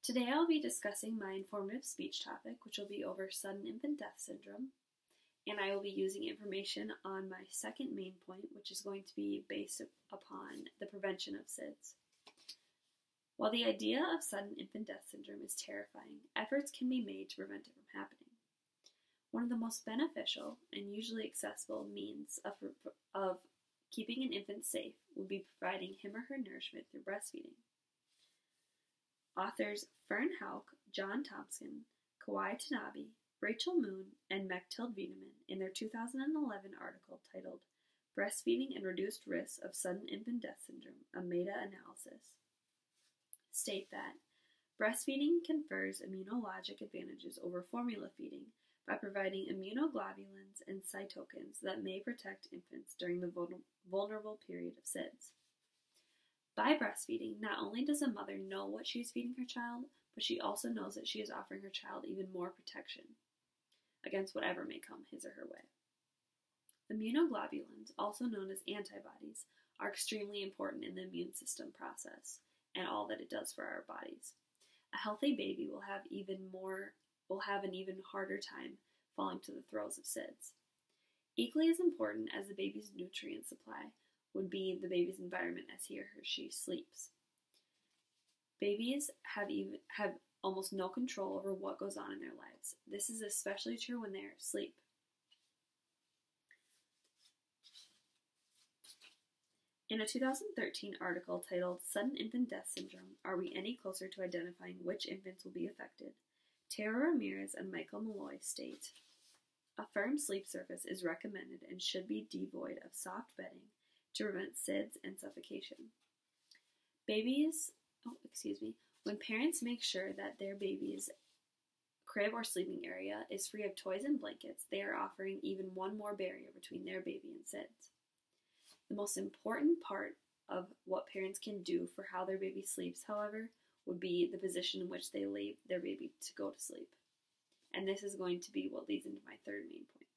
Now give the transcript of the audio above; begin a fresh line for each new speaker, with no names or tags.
Today I'll be discussing my informative speech topic, which will be over sudden infant death syndrome, and I will be using information on my second main point, which is going to be based upon the prevention of SIDS. While the idea of sudden infant death syndrome is terrifying, efforts can be made to prevent it from happening. One of the most beneficial and usually accessible means of keeping an infant safe would be providing him or her nourishment through breastfeeding. Authors Fern Hauk, John Thompson, Kawai Tanabe, Rachel Moon, and Mechthild Wiedemann in their 2011 article titled Breastfeeding and Reduced Risks of Sudden Infant Death Syndrome, a Meta-Analysis, state that breastfeeding confers immunologic advantages over formula feeding by providing immunoglobulins and cytokines that may protect infants during the vulnerable period of SIDS. By breastfeeding, not only does a mother know what she is feeding her child, but she also knows that she is offering her child even more protection against whatever may come his or her way. Immunoglobulins, also known as antibodies, are extremely important in the immune system process and all that it does for our bodies. A healthy baby will have an even harder time falling to the throes of SIDS. Equally as important as the baby's nutrient supply would be the baby's environment as he or she sleeps. Babies have almost no control over what goes on in their lives. This is especially true when they are asleep. In a 2013 article titled Sudden Infant Death Syndrome, Are We Any Closer to Identifying Which Infants Will Be Affected?, Tara Ramirez and Michael Malloy state, a firm sleep surface is recommended and should be devoid of soft bedding to prevent SIDS and suffocation. When parents make sure that their baby's crib or sleeping area is free of toys and blankets, they are offering even one more barrier between their baby and SIDS. The most important part of what parents can do for how their baby sleeps, however, would be the position in which they lay their baby to go to sleep. And this is going to be what leads into my third main point.